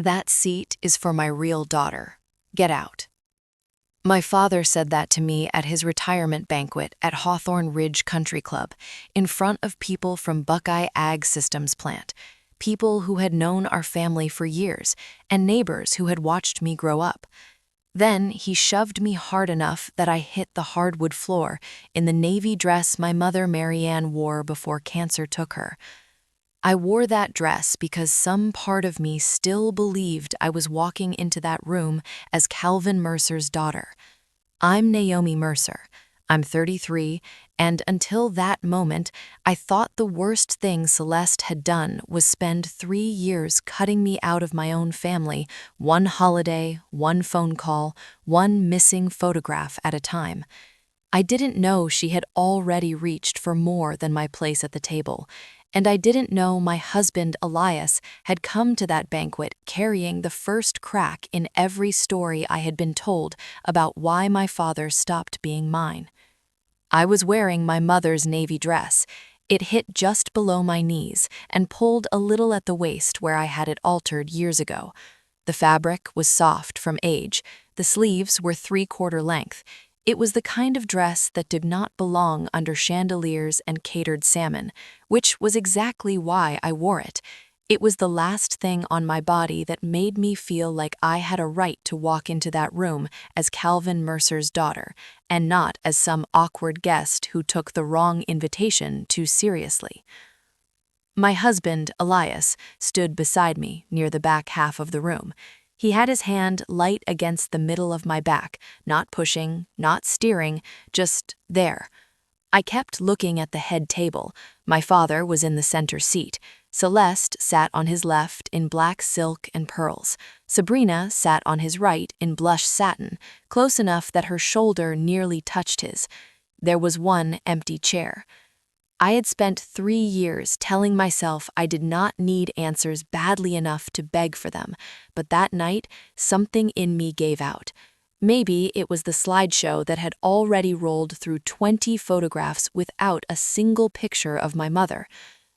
That seat is for my real daughter. Get out. My father said that to me at his retirement banquet at Hawthorne Ridge Country Club, in front of people from Buckeye Ag Systems plant, people who had known our family for years, and neighbors who had watched me grow up. Then he shoved me hard enough that I hit the hardwood floor in the navy dress my mother Marianne wore before cancer took her. I wore that dress because some part of me still believed I was walking into that room as Calvin Mercer's daughter. I'm Naomi Mercer. I'm 33, and until that moment, I thought the worst thing Celeste had done was spend 3 years cutting me out of my own family, one holiday, one phone call, one missing photograph at a time. I didn't know she had already reached for more than my place at the table, and I didn't know my husband Elias had come to that banquet carrying the first crack in every story I had been told about why my father stopped being mine. I was wearing my mother's navy dress. It hit just below my knees and pulled a little at the waist where I had it altered years ago. The fabric was soft from age. The sleeves were 3/4 length. It was the kind of dress that did not belong under chandeliers and catered salmon, which was exactly why I wore it. It was the last thing on my body that made me feel like I had a right to walk into that room as Calvin Mercer's daughter, and not as some awkward guest who took the wrong invitation too seriously. My husband, Elias, stood beside me near the back half of the room. He had his hand light against the middle of my back, not pushing, not steering, just there. I kept looking at the head table. My father was in the center seat. Celeste sat on his left in black silk and pearls. Sabrina sat on his right in blush satin, close enough that her shoulder nearly touched his. There was one empty chair. I had spent 3 years telling myself I did not need answers badly enough to beg for them, but that night, something in me gave out. Maybe it was the slideshow that had already rolled through 20 photographs without a single picture of my mother.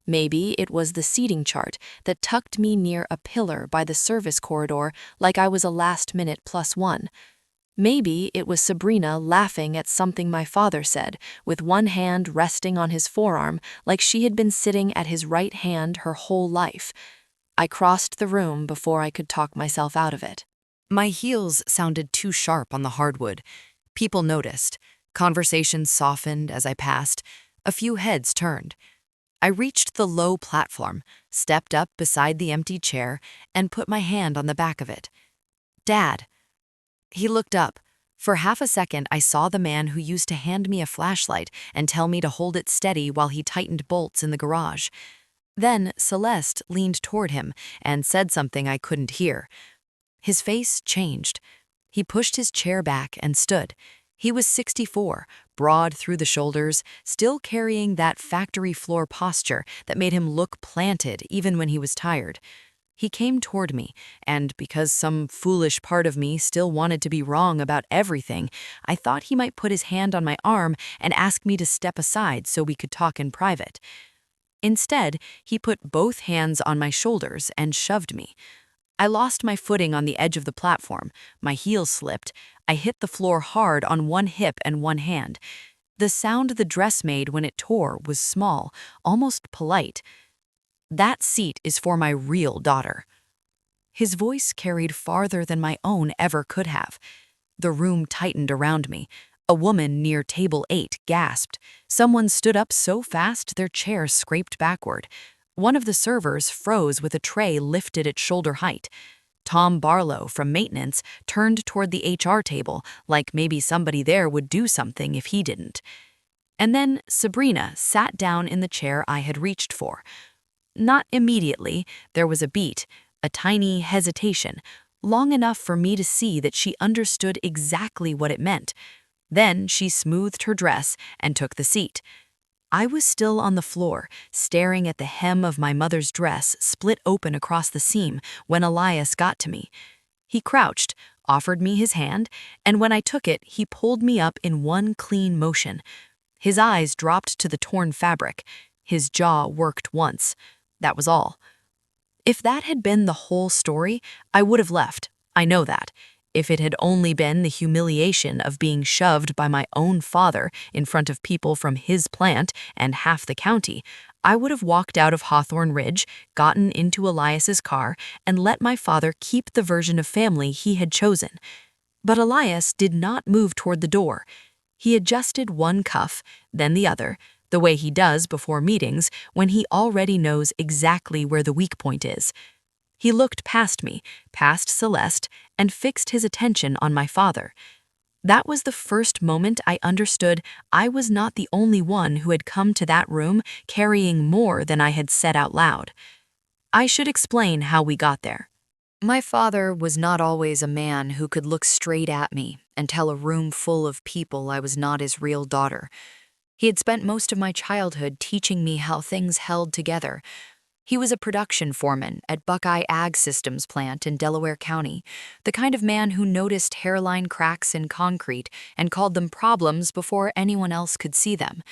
Maybe it was the seating chart that tucked me near a pillar by the service corridor like I was a last-minute +1. Maybe it was Sabrina laughing at something my father said, with one hand resting on his forearm like she had been sitting at his right hand her whole life. I crossed the room before I could talk myself out of it. My heels sounded too sharp on the hardwood. People noticed. Conversations softened as I passed. A few heads turned. I reached the low platform, stepped up beside the empty chair, and put my hand on the back of it. "Dad." He looked up. For half a second, I saw the man who used to hand me a flashlight and tell me to hold it steady while he tightened bolts in the garage. Then Celeste leaned toward him and said something I couldn't hear. His face changed. He pushed his chair back and stood. He was 64, broad through the shoulders, still carrying that factory floor posture that made him look planted even when he was tired. He came toward me, and because some foolish part of me still wanted to be wrong about everything, I thought he might put his hand on my arm and ask me to step aside so we could talk in private. Instead, he put both hands on my shoulders and shoved me. I lost my footing on the edge of the platform. My heels slipped. I hit the floor hard on one hip and one hand. The sound the dress made when it tore was small, almost polite. "That seat is for my real daughter." His voice carried farther than my own ever could have. The room tightened around me. A woman near table 8 gasped. Someone stood up so fast their chair scraped backward. One of the servers froze with a tray lifted at shoulder height. Tom Barlow from maintenance turned toward the HR table like maybe somebody there would do something if he didn't. And then Sabrina sat down in the chair I had reached for. Not immediately. There was a beat, a tiny hesitation, long enough for me to see that she understood exactly what it meant. Then she smoothed her dress and took the seat. I was still on the floor, staring at the hem of my mother's dress split open across the seam when Elias got to me. He crouched, offered me his hand, and when I took it, he pulled me up in one clean motion. His eyes dropped to the torn fabric. His jaw worked once. That was all. If that had been the whole story, I would have left. I know that. If it had only been the humiliation of being shoved by my own father in front of people from his plant and half the county, I would have walked out of Hawthorne Ridge, gotten into Elias's car, and let my father keep the version of family he had chosen. But Elias did not move toward the door. He adjusted one cuff, then the other, the way he does before meetings when he already knows exactly where the weak point is. He looked past me, past Celeste, and fixed his attention on my father. That was the first moment I understood I was not the only one who had come to that room carrying more than I had said out loud. I should explain how we got there. My father was not always a man who could look straight at me and tell a room full of people I was not his real daughter. He had spent most of my childhood teaching me how things held together. He was a production foreman at Buckeye Ag Systems plant in Delaware County, the kind of man who noticed hairline cracks in concrete and called them problems before anyone else could see them.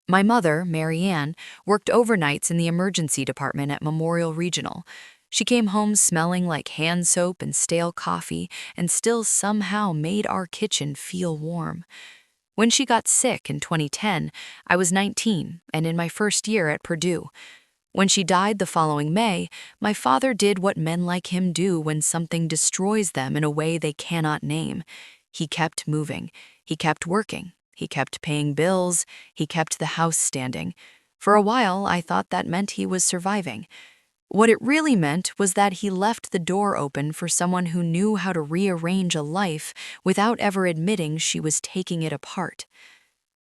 My mother, Mary Ann, worked overnights in the emergency department at Memorial Regional. She came home smelling like hand soap and stale coffee and still somehow made our kitchen feel warm. When she got sick in 2010, I was 19 and in my first year at Purdue. When she died the following May, my father did what men like him do when something destroys them in a way they cannot name. He kept moving. He kept working. He kept paying bills. He kept the house standing. For a while, I thought that meant he was surviving. What it really meant was that he left the door open for someone who knew how to rearrange a life without ever admitting she was taking it apart.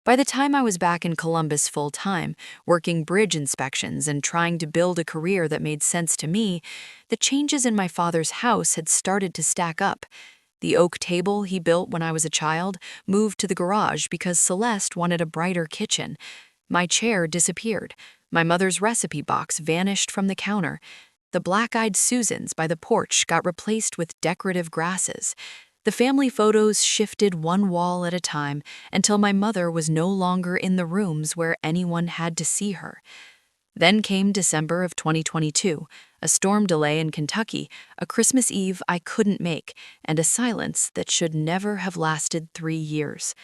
By the time I was back in Columbus full-time, working bridge inspections and trying to build a career that made sense to me, the changes in my father's house had started to stack up. The oak table he built when I was a child moved to the garage because Celeste wanted a brighter kitchen. My chair disappeared. My mother's recipe box vanished from the counter. The black-eyed Susans by the porch got replaced with decorative grasses. The family photos shifted one wall at a time until my mother was no longer in the rooms where anyone had to see her. Then came December of 2022, a storm delay in Kentucky, a Christmas Eve I couldn't make, and a silence that should never have lasted 3 years.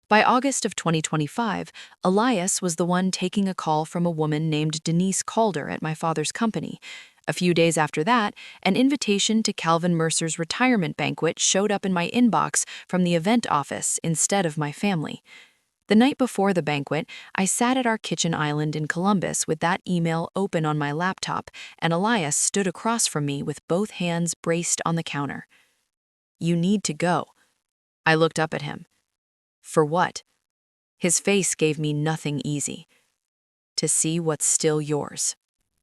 By August of 2025, Elias was the one taking a call from a woman named Denise Calder at my father's company. A few days after that, an invitation to Calvin Mercer's retirement banquet showed up in my inbox from the event office instead of my family. The night before the banquet, I sat at our kitchen island in Columbus with that email open on my laptop, and Elias stood across from me with both hands braced on the counter. "You need to go." I looked up at him. "For what?" His face gave me nothing easy. "To see what's still yours."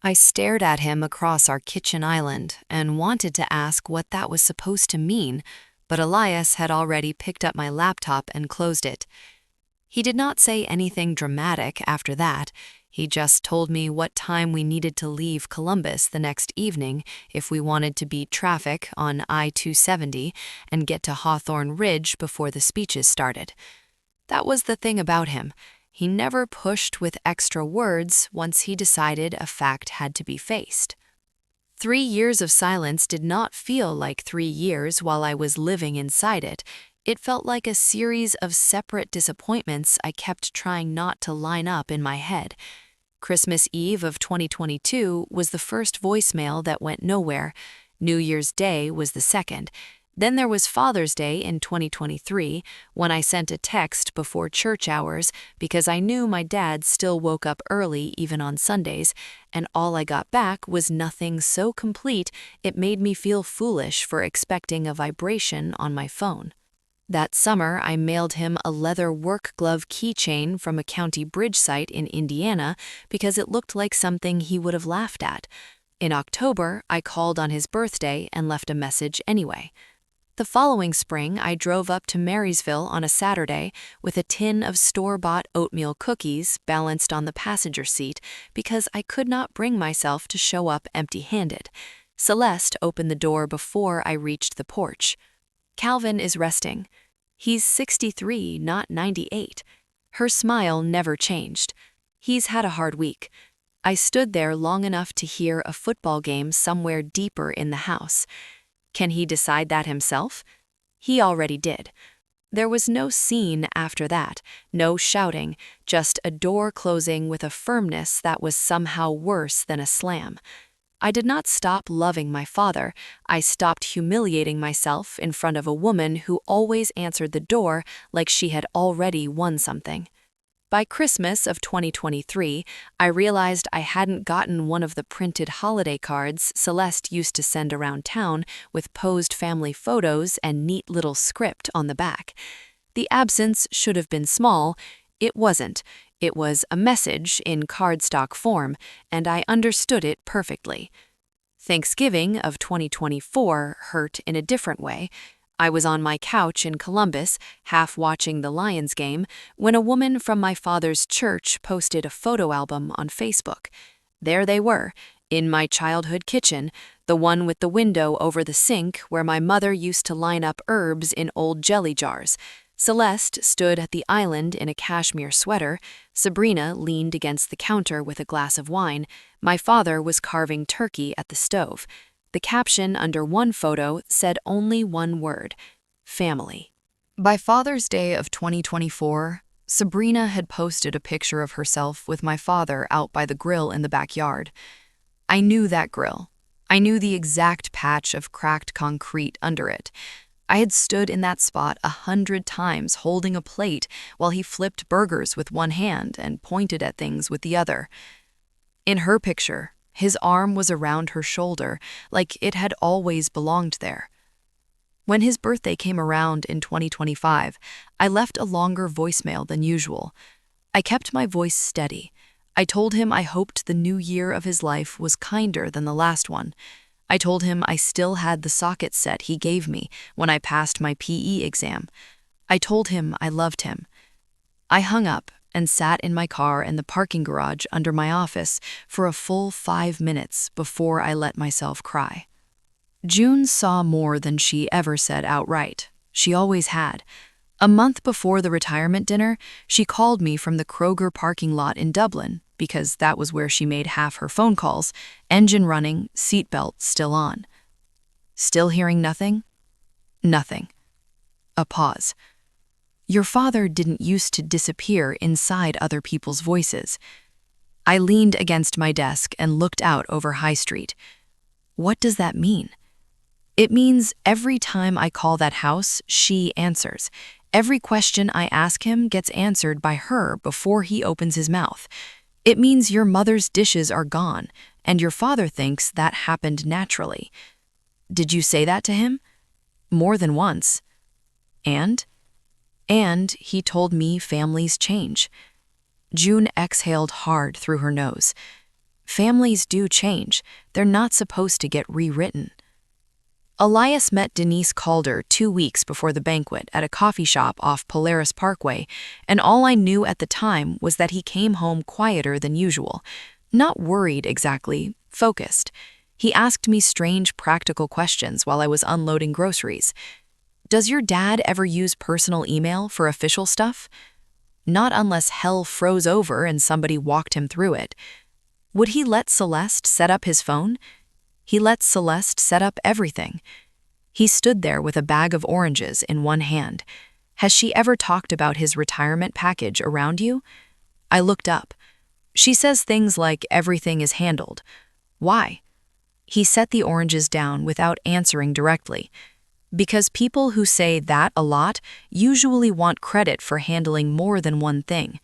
I stared at him across our kitchen island and wanted to ask what that was supposed to mean, but Elias had already picked up my laptop and closed it. He did not say anything dramatic after that. He just told me what time we needed to leave Columbus the next evening if we wanted to beat traffic on I-270 and get to Hawthorne Ridge before the speeches started. That was the thing about him. He never pushed with extra words once he decided a fact had to be faced. 3 years of silence did not feel like 3 years while I was living inside it. It felt like a series of separate disappointments I kept trying not to line up in my head. Christmas Eve of 2022 was the first voicemail that went nowhere. New Year's Day was the second. Then there was Father's Day in 2023, when I sent a text before church hours because I knew my dad still woke up early even on Sundays, and all I got back was nothing so complete it made me feel foolish for expecting a vibration on my phone. That summer, I mailed him a leather work glove keychain from a county bridge site in Indiana because it looked like something he would have laughed at. In October, I called on his birthday and left a message anyway. The following spring, I drove up to Marysville on a Saturday with a tin of store-bought oatmeal cookies balanced on the passenger seat because I could not bring myself to show up empty-handed. Celeste opened the door before I reached the porch. Calvin is resting. He's 63, not 98. Her smile never changed. He's had a hard week. I stood there long enough to hear a football game somewhere deeper in the house. Can he decide that himself? He already did. There was no scene after that, no shouting, just a door closing with a firmness that was somehow worse than a slam. I did not stop loving my father. I stopped humiliating myself in front of a woman who always answered the door like she had already won something. By Christmas of 2023, I realized I hadn't gotten one of the printed holiday cards Celeste used to send around town with posed family photos and neat little script on the back. The absence should have been small. It wasn't. It was a message in cardstock form, and I understood it perfectly. Thanksgiving of 2024 hurt in a different way. I was on my couch in Columbus, half watching the Lions game, when a woman from my father's church posted a photo album on Facebook. There they were, in my childhood kitchen, the one with the window over the sink where my mother used to line up herbs in old jelly jars. Celeste stood at the island in a cashmere sweater. Sabrina leaned against the counter with a glass of wine. My father was carving turkey at the stove. The caption under one photo said only one word: family. By Father's Day of 2024, Sabrina had posted a picture of herself with my father out by the grill in the backyard. I knew that grill. I knew the exact patch of cracked concrete under it. I had stood in that spot 100 times holding a plate while he flipped burgers with one hand and pointed at things with the other. In her picture, his arm was around her shoulder, like it had always belonged there. When his birthday came around in 2025, I left a longer voicemail than usual. I kept my voice steady. I told him I hoped the new year of his life was kinder than the last one. I told him I still had the socket set he gave me when I passed my PE exam. I told him I loved him. I hung up and sat in my car in the parking garage under my office for a full 5 minutes before I let myself cry. June saw more than she ever said outright. She always had. A month before the retirement dinner, she called me from the Kroger parking lot in Dublin, because that was where she made half her phone calls, engine running, seatbelt still on. Still hearing nothing? Nothing. A pause. Your father didn't used to disappear inside other people's voices. I leaned against my desk and looked out over High Street. What does that mean? It means every time I call that house, she answers. Every question I ask him gets answered by her before he opens his mouth. It means your mother's dishes are gone, and your father thinks that happened naturally. Did you say that to him? More than once. And he told me families change. June exhaled hard through her nose. Families do change. They're not supposed to get rewritten. Elias met Denise Calder 2 weeks before the banquet at a coffee shop off Polaris Parkway, and all I knew at the time was that he came home quieter than usual. Not worried exactly, focused. He asked me strange practical questions while I was unloading groceries. Does your dad ever use personal email for official stuff? Not unless hell froze over and somebody walked him through it. Would he let Celeste set up his phone? He lets Celeste set up everything. He stood there with a bag of oranges in one hand. Has she ever talked about his retirement package around you? I looked up. She says things like everything is handled. Why? He set the oranges down without answering directly. Because people who say that a lot usually want credit for handling more than one thing.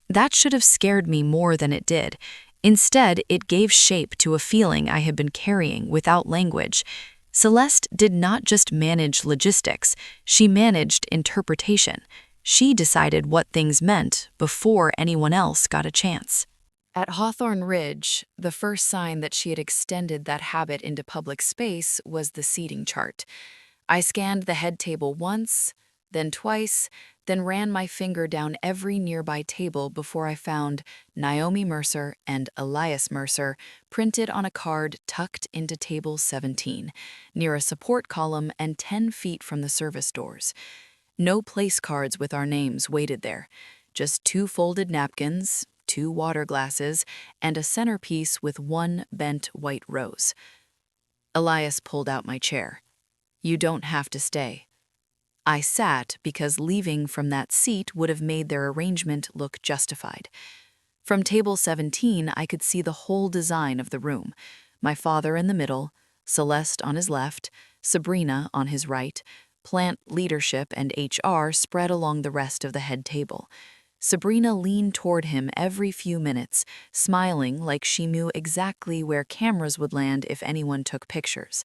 That should have scared me more than it did. Instead, it gave shape to a feeling I had been carrying without language. Celeste did not just manage logistics, she managed interpretation. She decided what things meant before anyone else got a chance. At Hawthorne Ridge, the first sign that she had extended that habit into public space was the seating chart. I scanned the head table once, then twice, then ran my finger down every nearby table before I found Naomi Mercer and Elias Mercer printed on a card tucked into table 17, near a support column and 10 feet from the service doors. No place cards with our names waited there, just 2 folded napkins, 2 water glasses and a centerpiece with 1 bent white rose. Elias pulled out my chair. "You don't have to stay." I sat because leaving from that seat would have made their arrangement look justified. From table 17, I could see the whole design of the room. My father in the middle, Celeste on his left, Sabrina on his right, plant leadership and HR spread along the rest of the head table. Sabrina leaned toward him every few minutes, smiling like she knew exactly where cameras would land if anyone took pictures.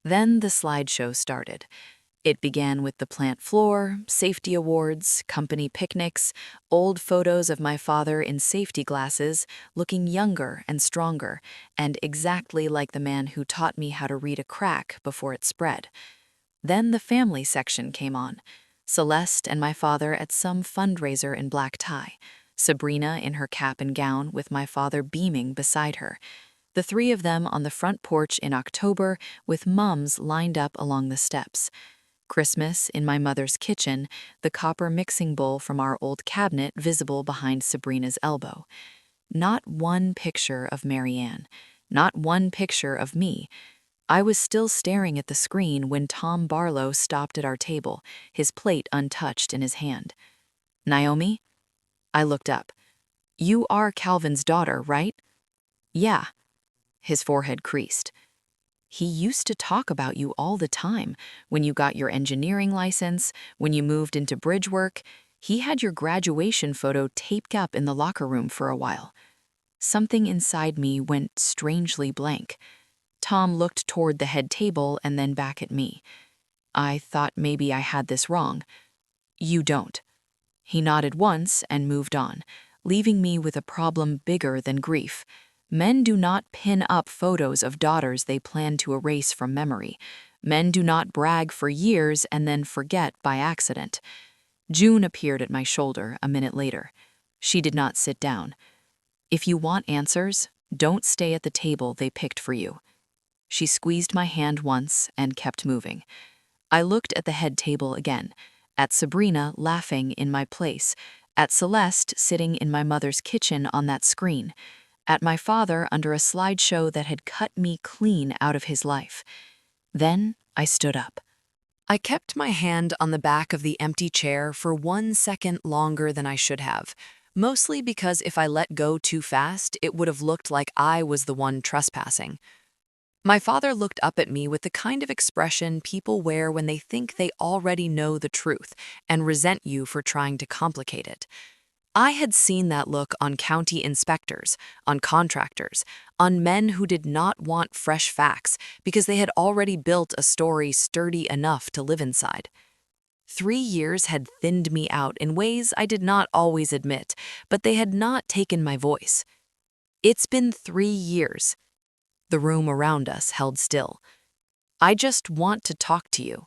Then the slideshow started. It began with the plant floor, safety awards, company picnics, old photos of my father in safety glasses, looking younger and stronger, and exactly like the man who taught me how to read a crack before it spread. Then the family section came on. Celeste and my father at some fundraiser in black tie, Sabrina in her cap and gown with my father beaming beside her. The 3 of them on the front porch in October with mums lined up along the steps. Christmas in my mother's kitchen, the copper mixing bowl from our old cabinet visible behind Sabrina's elbow. Not one picture of Marianne, not one picture of me. I was still staring at the screen when Tom Barlow stopped at our table, his plate untouched in his hand. "Naomi?" I looked up. "You are Calvin's daughter, right?" "Yeah." His forehead creased. "He used to talk about you all the time. When you got your engineering license, when you moved into bridge work, he had your graduation photo taped up in the locker room for a while." Something inside me went strangely blank. Tom looked toward the head table and then back at me. I thought maybe I had this wrong. "You don't." He nodded once and moved on, leaving me with a problem bigger than grief. Men do not pin up photos of daughters they plan to erase from memory. Men do not brag for years and then forget by accident. June appeared at my shoulder a minute later. She did not sit down. "If you want answers, don't stay at the table they picked for you." She squeezed my hand once and kept moving. I looked at the head table again, at Sabrina laughing in my place, at Celeste sitting in my mother's kitchen on that screen, at my father under a slideshow that had cut me clean out of his life. Then I stood up. I kept my hand on the back of the empty chair for 1 second longer than I should have, mostly because if I let go too fast, it would have looked like I was the one trespassing. My father looked up at me with the kind of expression people wear when they think they already know the truth and resent you for trying to complicate it. I had seen that look on county inspectors, on contractors, on men who did not want fresh facts because they had already built a story sturdy enough to live inside. 3 years had thinned me out in ways I did not always admit, but they had not taken my voice. "It's been 3 years." The room around us held still. "I just want to talk to you."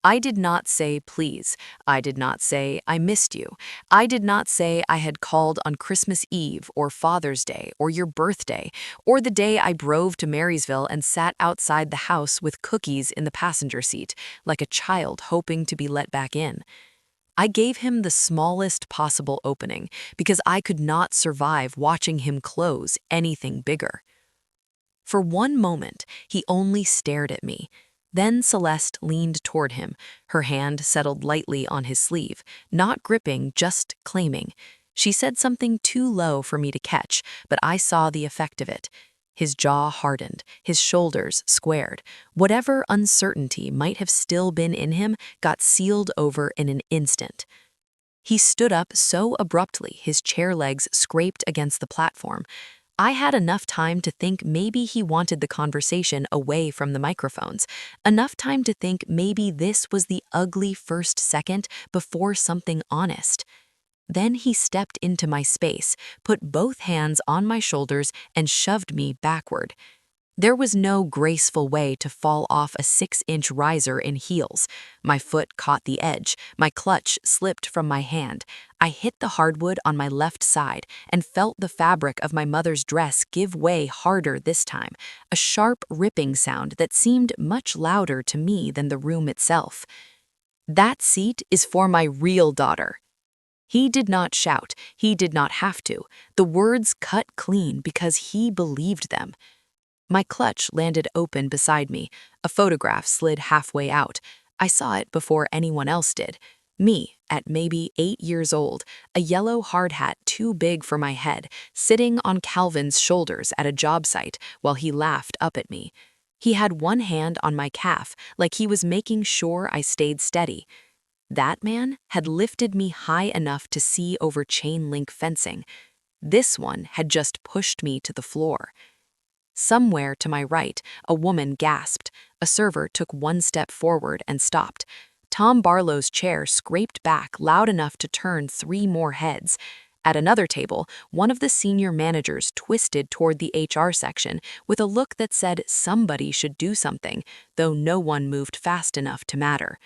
I did not say please. I did not say I missed you. I did not say I had called on Christmas Eve or Father's Day or your birthday or the day I drove to Marysville and sat outside the house with cookies in the passenger seat, like a child hoping to be let back in. I gave him the smallest possible opening because I could not survive watching him close anything bigger. For 1 moment, he only stared at me. Then Celeste leaned toward him, her hand settled lightly on his sleeve, not gripping, just claiming. She said something too low for me to catch, but I saw the effect of it. His jaw hardened, his shoulders squared. Whatever uncertainty might have still been in him got sealed over in an instant. He stood up so abruptly his chair legs scraped against the platform. I had enough time to think maybe he wanted the conversation away from the microphones, enough time to think maybe this was the ugly first second before something honest. Then he stepped into my space, put both hands on my shoulders, and shoved me backward. There was no graceful way to fall off a 6-inch riser in heels. My foot caught the edge, my clutch slipped from my hand. I hit the hardwood on my left side and felt the fabric of my mother's dress give way harder this time, a sharp ripping sound that seemed much louder to me than the room itself. "That seat is for my real daughter." He did not shout. He did not have to. The words cut clean because he believed them. My clutch landed open beside me. A photograph slid halfway out. I saw it before anyone else did. Me, at maybe 8 years old, a yellow hard hat too big for my head, sitting on Calvin's shoulders at a job site while he laughed up at me. He had one hand on my calf, like he was making sure I stayed steady. That man had lifted me high enough to see over chain link fencing. This one had just pushed me to the floor. Somewhere to my right, a woman gasped. A server took one step forward and stopped. Tom Barlow's chair scraped back loud enough to turn 3 more heads. At another table, one of the senior managers twisted toward the HR section with a look that said somebody should do something, though no one moved fast enough to matter.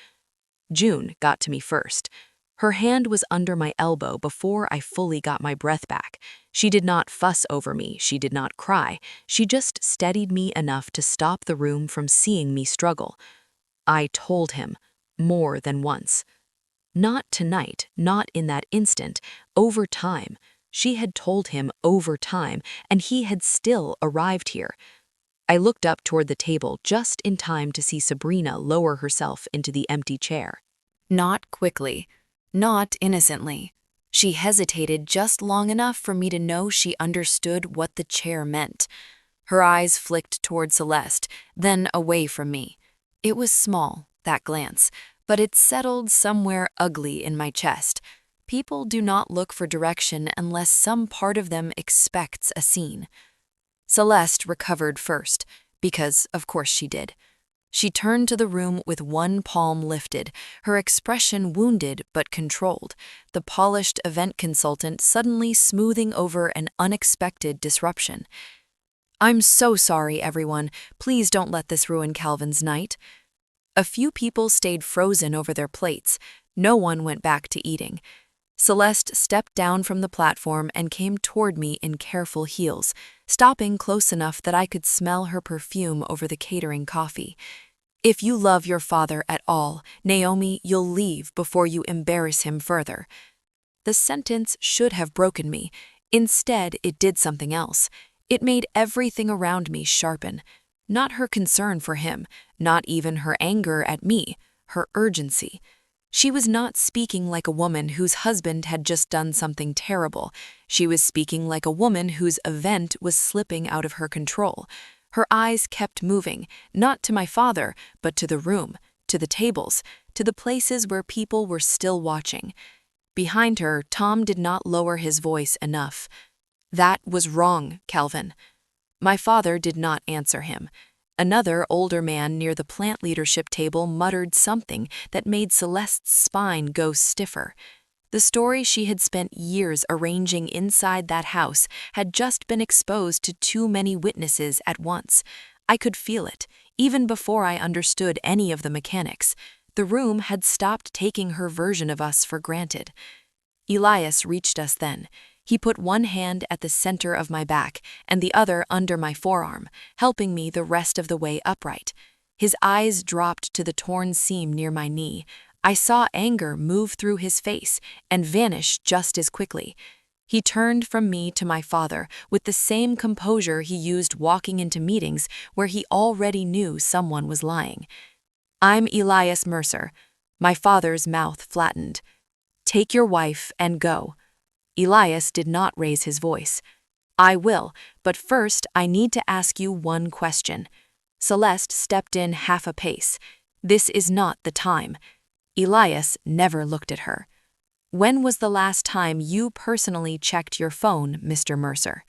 June got to me first. Her hand was under my elbow before I fully got my breath back. She did not fuss over me, she did not cry. She just steadied me enough to stop the room from seeing me struggle. I told him, more than once. Not tonight, not in that instant, over time. She had told him over time, and he had still arrived here. I looked up toward the table just in time to see Sabrina lower herself into the empty chair. Not quickly. Not innocently. She hesitated just long enough for me to know she understood what the chair meant. Her eyes flicked toward Celeste, then away from me. It was small, that glance, but it settled somewhere ugly in my chest. People do not look for direction unless some part of them expects a scene. Celeste recovered first, because of course she did. She turned to the room with one palm lifted, her expression wounded but controlled, the polished event consultant suddenly smoothing over an unexpected disruption. "I'm so sorry, everyone. Please don't let this ruin Calvin's night." A few people stayed frozen over their plates. No one went back to eating. Celeste stepped down from the platform and came toward me in careful heels, stopping close enough that I could smell her perfume over the catering coffee. "If you love your father at all, Naomi, you'll leave before you embarrass him further." The sentence should have broken me. Instead, it did something else. It made everything around me sharpen. Not her concern for him, not even her anger at me, her urgency. She was not speaking like a woman whose husband had just done something terrible. She was speaking like a woman whose event was slipping out of her control. Her eyes kept moving, not to my father, but to the room, to the tables, to the places where people were still watching. Behind her, Tom did not lower his voice enough. "That was wrong, Calvin." My father did not answer him. Another older man near the plant leadership table muttered something that made Celeste's spine go stiffer. The story she had spent years arranging inside that house had just been exposed to too many witnesses at once. I could feel it, even before I understood any of the mechanics. The room had stopped taking her version of us for granted. Elias reached us then. He put one hand at the center of my back and the other under my forearm, helping me the rest of the way upright. His eyes dropped to the torn seam near my knee. I saw anger move through his face and vanish just as quickly. He turned from me to my father with the same composure he used walking into meetings where he already knew someone was lying. "I'm Elias Mercer." My father's mouth flattened. "Take your wife and go." Elias did not raise his voice. "I will, but first I need to ask you one question." Celeste stepped in half a pace. "This is not the time." Elias never looked at her. "When was the last time you personally checked your phone, Mr. Mercer?"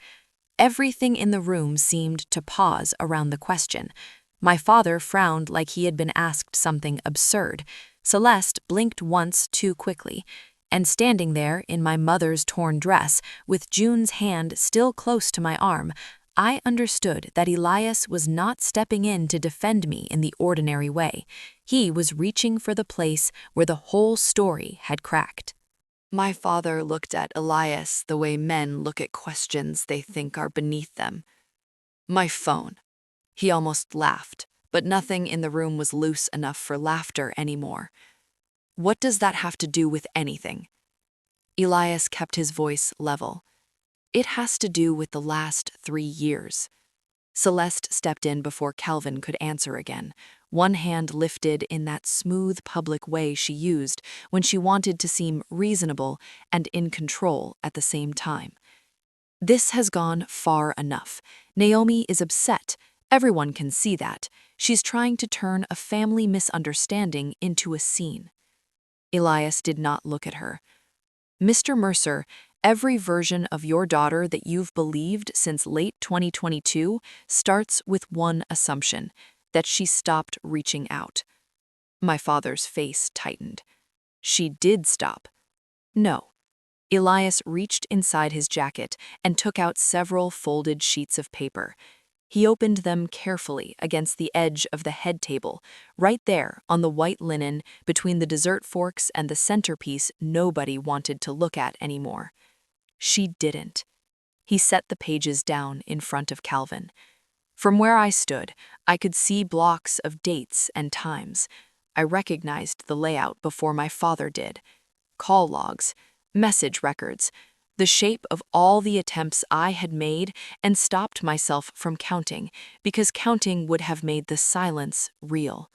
Everything in the room seemed to pause around the question. My father frowned like he had been asked something absurd. Celeste blinked once too quickly. And standing there in my mother's torn dress, with June's hand still close to my arm, I understood that Elias was not stepping in to defend me in the ordinary way. He was reaching for the place where the whole story had cracked. My father looked at Elias the way men look at questions they think are beneath them. "My phone." He almost laughed, but nothing in the room was loose enough for laughter anymore. "What does that have to do with anything?" Elias kept his voice level. It has to do with the last 3 years. Celeste stepped in before Calvin could answer again, one hand lifted in that smooth public way she used when she wanted to seem reasonable and in control at the same time. This has gone far enough. Naomi is upset. Everyone can see that. She's trying to turn a family misunderstanding into a scene. Elias did not look at her. Mr. Mercer, every version of your daughter that you've believed since late 2022 starts with one assumption, that she stopped reaching out. My father's face tightened. She did stop. No. Elias reached inside his jacket and took out several folded sheets of paper. He opened them carefully against the edge of the head table, right there on the white linen between the dessert forks and the centerpiece nobody wanted to look at anymore. She didn't. He set the pages down in front of Calvin. From where I stood, I could see blocks of dates and times. I recognized the layout before my father did. Call logs, message records, the shape of all the attempts I had made, and stopped myself from counting, because counting would have made the silence real.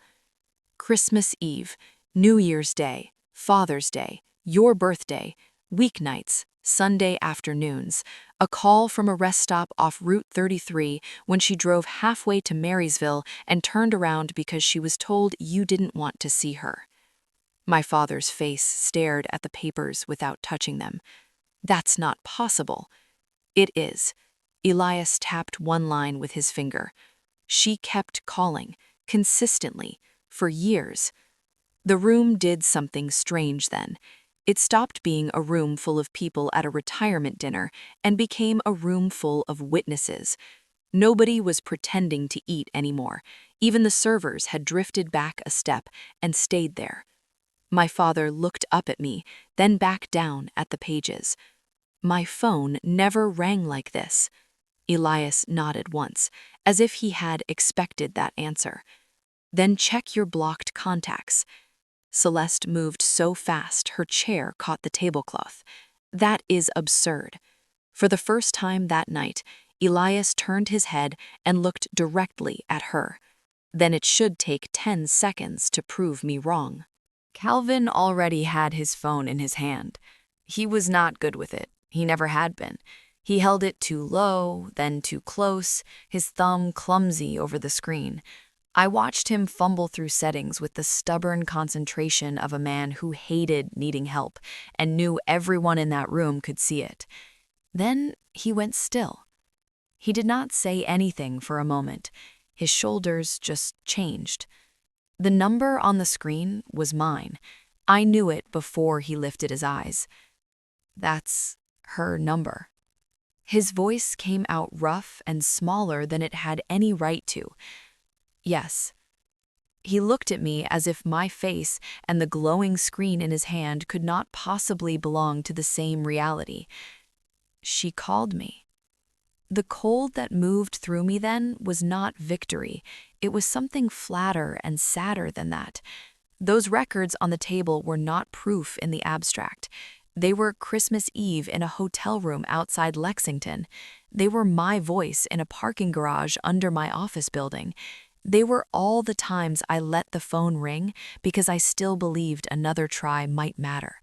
Christmas Eve, New Year's Day, Father's Day, your birthday, weeknights, Sunday afternoons, a call from a rest stop off Route 33 when she drove halfway to Marysville and turned around because she was told you didn't want to see her. My father's face stared at the papers without touching them. That's not possible. It is. Elias tapped one line with his finger. She kept calling, consistently, for years. The room did something strange then. It stopped being a room full of people at a retirement dinner and became a room full of witnesses. Nobody was pretending to eat anymore. Even the servers had drifted back a step and stayed there. My father looked up at me, then back down at the pages. My phone never rang like this. Elias nodded once, as if he had expected that answer. Then check your blocked contacts. Celeste moved so fast her chair caught the tablecloth. That is absurd. For the first time that night, Elias turned his head and looked directly at her. Then it should take 10 seconds to prove me wrong. Calvin already had his phone in his hand. He was not good with it. He never had been. He held it too low, then too close, his thumb clumsy over the screen. I watched him fumble through settings with the stubborn concentration of a man who hated needing help and knew everyone in that room could see it. Then he went still. He did not say anything for a moment. His shoulders just changed. The number on the screen was mine. I knew it before he lifted his eyes. That's her number. His voice came out rough and smaller than it had any right to. Yes. He looked at me as if my face and the glowing screen in his hand could not possibly belong to the same reality. She called me. The cold that moved through me then was not victory. It was something flatter and sadder than that. Those records on the table were not proof in the abstract. They were Christmas Eve in a hotel room outside Lexington. They were my voice in a parking garage under my office building. They were all the times I let the phone ring because I still believed another try might matter.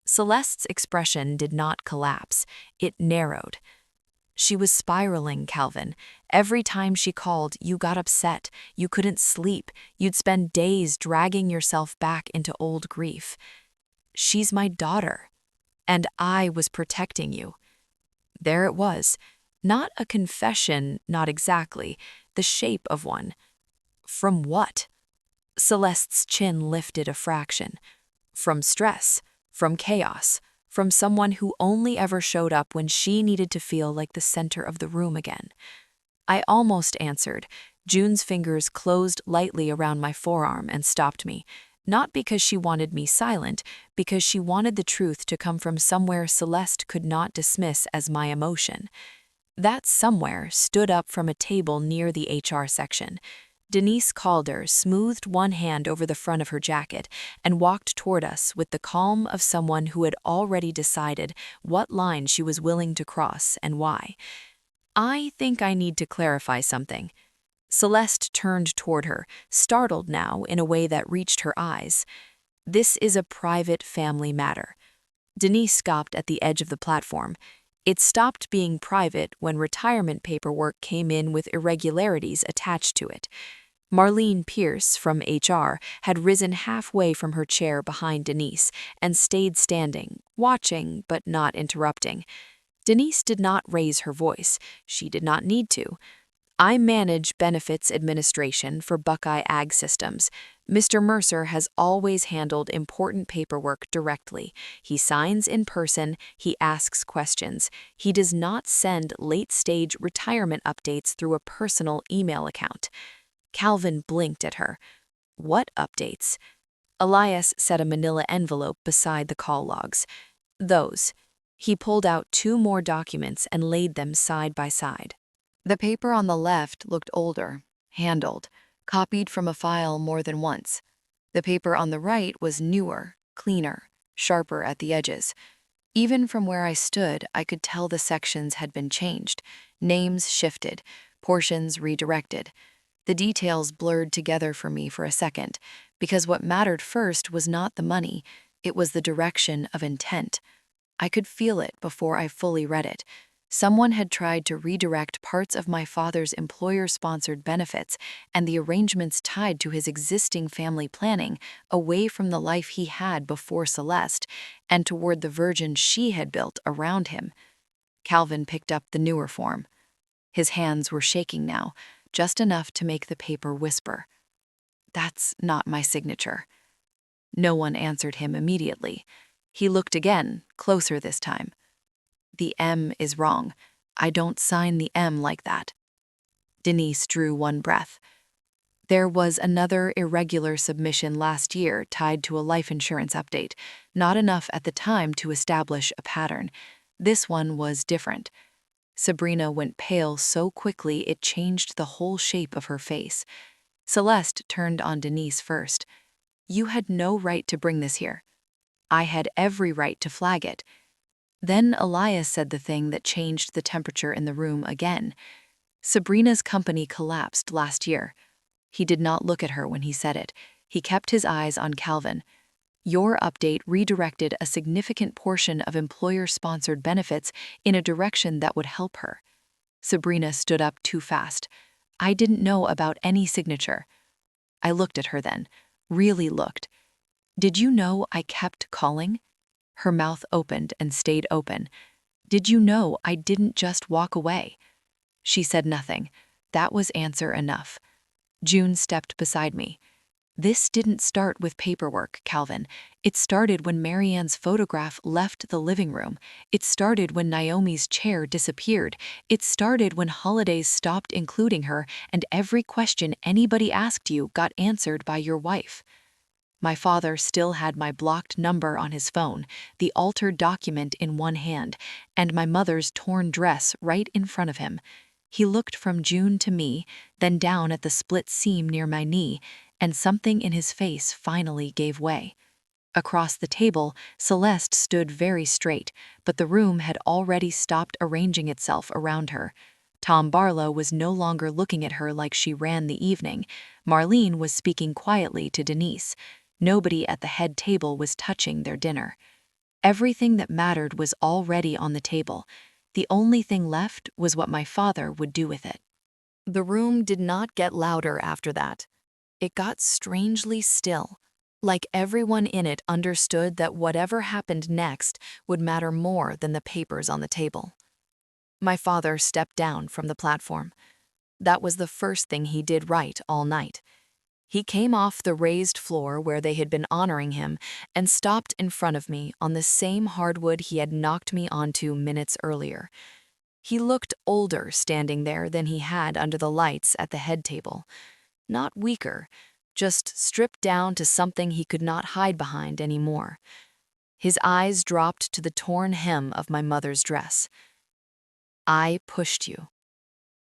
Celeste's expression did not collapse. It narrowed. She was spiraling, Calvin. Every time she called, you got upset. You couldn't sleep. You'd spend days dragging yourself back into old grief. She's my daughter. And I was protecting you. There it was. Not a confession, not exactly. The shape of one. From what? Celeste's chin lifted a fraction. From stress. From chaos. From someone who only ever showed up when she needed to feel like the center of the room again. I almost answered. June's fingers closed lightly around my forearm and stopped me. Not because she wanted me silent, because she wanted the truth to come from somewhere Celeste could not dismiss as my emotion. That somewhere stood up from a table near the HR section. Denise Calder smoothed one hand over the front of her jacket and walked toward us with the calm of someone who had already decided what line she was willing to cross and why. "I think I need to clarify something." Celeste turned toward her, startled now in a way that reached her eyes. "This is a private family matter." Denise stopped at the edge of the platform. It stopped being private when retirement paperwork came in with irregularities attached to it. Marlene Pierce from HR had risen halfway from her chair behind Denise and stayed standing, watching but not interrupting. Denise did not raise her voice. She did not need to. "I manage benefits administration for Buckeye Ag Systems. Mr. Mercer has always handled important paperwork directly. He signs in person, he asks questions. He does not send late-stage retirement updates through a personal email account." Calvin blinked at her. "What updates?" Elias set a manila envelope beside the call logs. "Those." He pulled out 2 more documents and laid them side by side. The paper on the left looked older, handled, copied from a file more than once. The paper on the right was newer, cleaner, sharper at the edges. Even from where I stood, I could tell the sections had been changed, names shifted, portions redirected. The details blurred together for me for a second, because what mattered first was not the money, it was the direction of intent. I could feel it before I fully read it. Someone had tried to redirect parts of my father's employer-sponsored benefits and the arrangements tied to his existing family planning away from the life he had before Celeste and toward the version she had built around him. Calvin picked up the newer form. His hands were shaking now, just enough to make the paper whisper. "That's not my signature." No one answered him immediately. He looked again, closer this time. "The M is wrong. I don't sign the M like that." Denise drew one breath. "There was another irregular submission last year tied to a life insurance update, not enough at the time to establish a pattern. This one was different." Sabrina went pale so quickly it changed the whole shape of her face. Celeste turned on Denise first. "You had no right to bring this here." "I had every right to flag it." Then Elias said the thing that changed the temperature in the room again. "Sabrina's company collapsed last year." He did not look at her when he said it. He kept his eyes on Calvin. "Your update redirected a significant portion of employer-sponsored benefits in a direction that would help her." Sabrina stood up too fast. "I didn't know about any signature." I looked at her then, really looked. "Did you know I kept calling?" Her mouth opened and stayed open. "Did you know I didn't just walk away?" She said nothing. That was answer enough. June stepped beside me. "This didn't start with paperwork, Calvin. It started when Marianne's photograph left the living room. It started when Naomi's chair disappeared. It started when holidays stopped including her and every question anybody asked you got answered by your wife." My father still had my blocked number on his phone, the altered document in one hand, and my mother's torn dress right in front of him. He looked from June to me, then down at the split seam near my knee, and something in his face finally gave way. Across the table, Celeste stood very straight, but the room had already stopped arranging itself around her. Tom Barlow was no longer looking at her like she ran the evening. Marlene was speaking quietly to Denise. Nobody at the head table was touching their dinner. Everything that mattered was already on the table. The only thing left was what my father would do with it. The room did not get louder after that. It got strangely still, like everyone in it understood that whatever happened next would matter more than the papers on the table. My father stepped down from the platform. That was the first thing he did right all night. He came off the raised floor where they had been honoring him and stopped in front of me on the same hardwood he had knocked me onto minutes earlier. He looked older standing there than he had under the lights at the head table. Not weaker, just stripped down to something he could not hide behind anymore. His eyes dropped to the torn hem of my mother's dress. "I pushed you."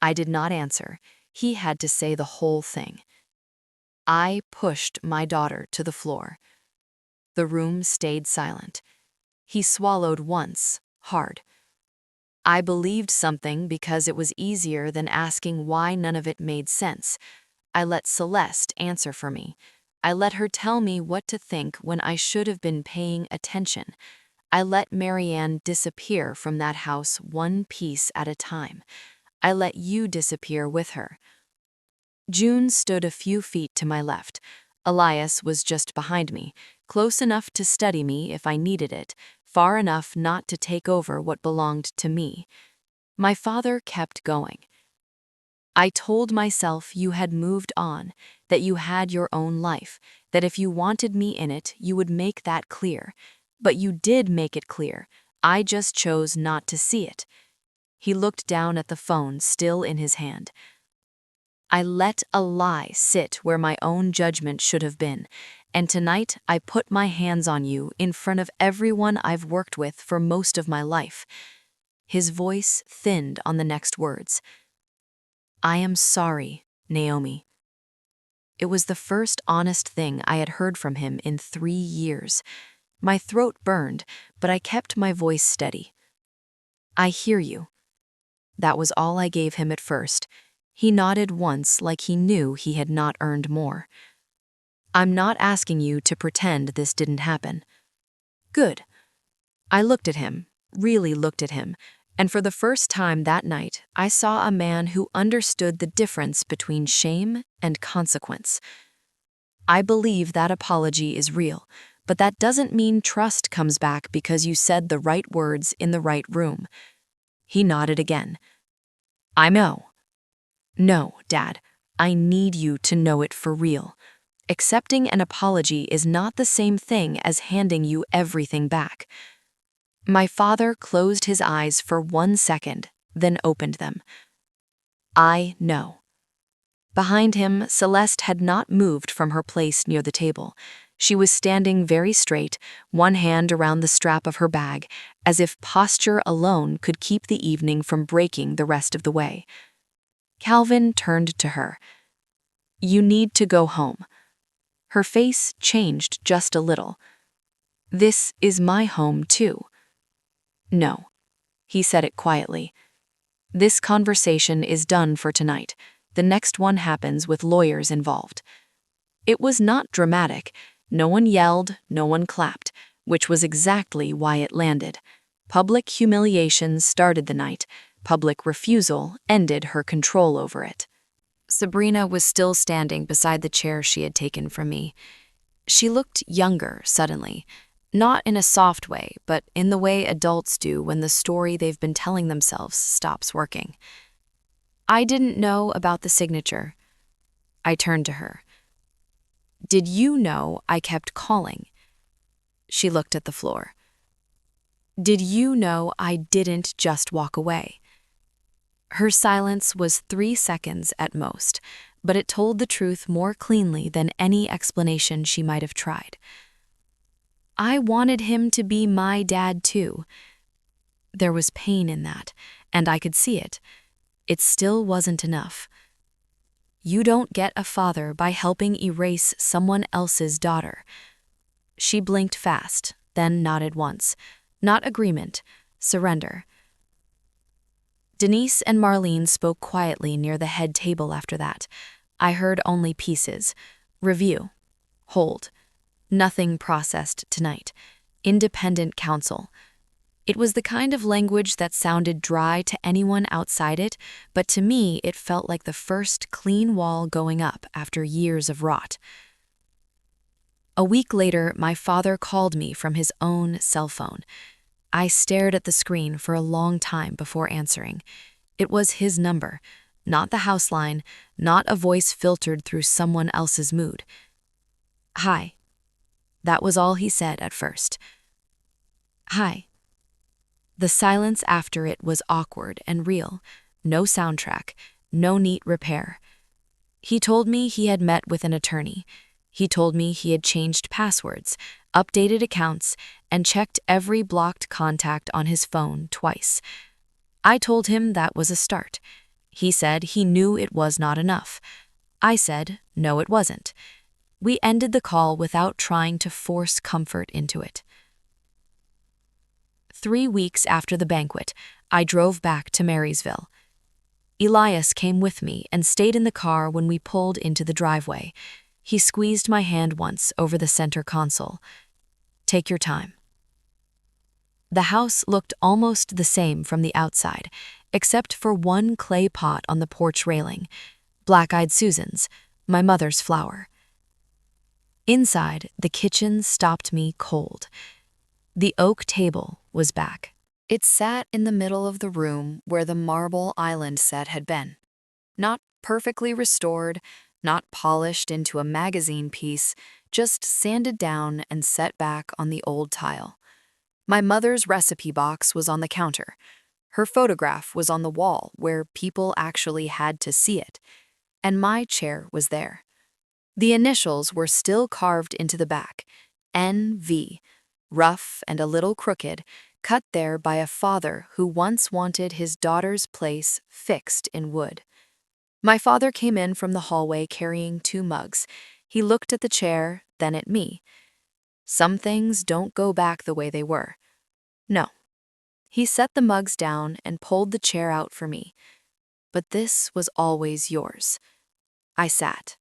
I did not answer. He had to say the whole thing. I pushed my daughter to the floor. The room stayed silent. He swallowed once, hard. I believed something because it was easier than asking why none of it made sense. I let Celeste answer for me. I let her tell me what to think when I should have been paying attention. I let Marianne disappear from that house one piece at a time. I let you disappear with her. June stood a few feet to my left. Elias was just behind me, close enough to study me if I needed it, far enough not to take over what belonged to me. My father kept going. I told myself you had moved on, that you had your own life, that if you wanted me in it, you would make that clear. But you did make it clear. I just chose not to see it. He looked down at the phone still in his hand. I let a lie sit where my own judgment should have been, and tonight I put my hands on you in front of everyone I've worked with for most of my life. His voice thinned on the next words. I am sorry, Naomi. It was the first honest thing I had heard from him in 3 years. My throat burned, but I kept my voice steady. I hear you. That was all I gave him at first. He nodded once like he knew he had not earned more. I'm not asking you to pretend this didn't happen. Good. I looked at him, really looked at him, and for the first time that night, I saw a man who understood the difference between shame and consequence. I believe that apology is real, but that doesn't mean trust comes back because you said the right words in the right room. He nodded again. I know. No, Dad, I need you to know it for real. Accepting an apology is not the same thing as handing you everything back. My father closed his eyes for 1 second, then opened them. I know. Behind him, Celeste had not moved from her place near the table. She was standing very straight, one hand around the strap of her bag, as if posture alone could keep the evening from breaking the rest of the way. Calvin turned to her. You need to go home. Her face changed just a little. This is my home, too. No. He said it quietly. This conversation is done for tonight. The next one happens with lawyers involved. It was not dramatic. No one yelled, no one clapped, which was exactly why it landed. Public humiliation started the night. Public refusal ended her control over it. Sabrina was still standing beside the chair she had taken from me. She looked younger suddenly, not in a soft way, but in the way adults do when the story they've been telling themselves stops working. I didn't know about the signature. I turned to her. Did you know I kept calling? She looked at the floor. Did you know I didn't just walk away? Her silence was 3 seconds at most, but it told the truth more cleanly than any explanation she might have tried. I wanted him to be my dad too. There was pain in that, and I could see it. It still wasn't enough. You don't get a father by helping erase someone else's daughter. She blinked fast, then nodded once. Not agreement, surrender. Denise and Marlene spoke quietly near the head table after that. I heard only pieces. Review. Hold. Nothing processed tonight. Independent counsel. It was the kind of language that sounded dry to anyone outside it, but to me it felt like the first clean wall going up after years of rot. A week later, my father called me from his own cell phone. I stared at the screen for a long time before answering. It was his number, not the house line, not a voice filtered through someone else's mood. Hi. That was all he said at first. Hi. The silence after it was awkward and real. No soundtrack, no neat repair. He told me he had met with an attorney. He told me he had changed passwords, updated accounts, and checked every blocked contact on his phone twice. I told him that was a start. He said he knew it was not enough. I said, no, it wasn't. We ended the call without trying to force comfort into it. 3 weeks after the banquet, I drove back to Marysville. Elias came with me and stayed in the car when we pulled into the driveway. He squeezed my hand once over the center console. Take your time. The house looked almost the same from the outside, except for one clay pot on the porch railing, black-eyed Susan's, my mother's flower. Inside, the kitchen stopped me cold. The oak table was back. It sat in the middle of the room where the marble island set had been. Not perfectly restored, not polished into a magazine piece, just sanded down and set back on the old tile. My mother's recipe box was on the counter. Her photograph was on the wall where people actually had to see it. And my chair was there. The initials were still carved into the back, N.V., rough and a little crooked, cut there by a father who once wanted his daughter's place fixed in wood. My father came in from the hallway carrying 2 mugs. He looked at the chair, then at me. Some things don't go back the way they were. No. He set the mugs down and pulled the chair out for me. But this was always yours. I sat.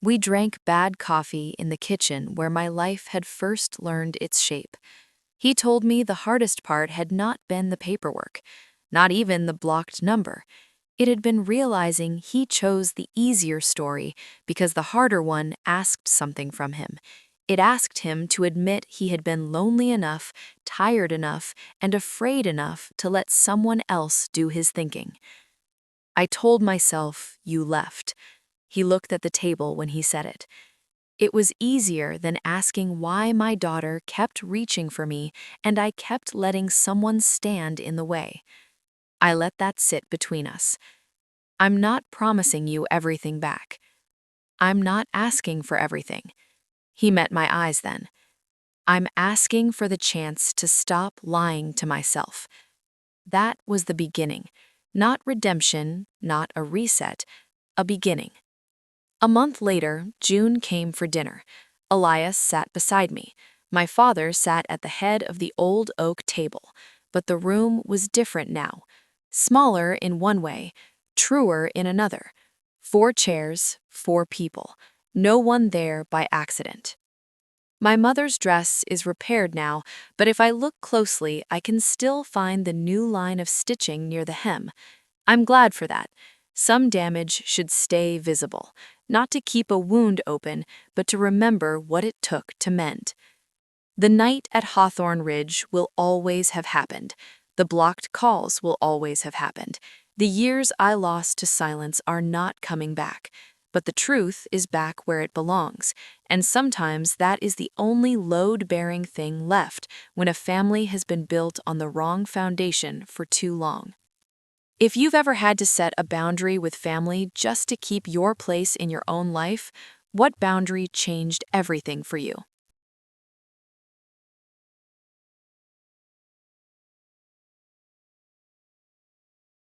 We drank bad coffee in the kitchen where my life had first learned its shape. He told me the hardest part had not been the paperwork, not even the blocked number. It had been realizing he chose the easier story because the harder one asked something from him. It asked him to admit he had been lonely enough, tired enough, and afraid enough to let someone else do his thinking. I told myself, you left. He looked at the table when he said it. It was easier than asking why my daughter kept reaching for me and I kept letting someone stand in the way. I let that sit between us. I'm not promising you everything back. I'm not asking for everything. He met my eyes then. I'm asking for the chance to stop lying to myself. That was the beginning. Not redemption, not a reset, a beginning. A month later, June came for dinner. Elias sat beside me. My father sat at the head of the old oak table, but the room was different now. Smaller in one way, truer in another. 4 chairs, 4 people. No one there by accident. My mother's dress is repaired now, but if I look closely, I can still find the new line of stitching near the hem. I'm glad for that. Some damage should stay visible, not to keep a wound open, but to remember what it took to mend. The night at Hawthorne Ridge will always have happened. The blocked calls will always have happened. The years I lost to silence are not coming back. But the truth is back where it belongs, and sometimes that is the only load-bearing thing left when a family has been built on the wrong foundation for too long. If you've ever had to set a boundary with family just to keep your place in your own life, what boundary changed everything for you?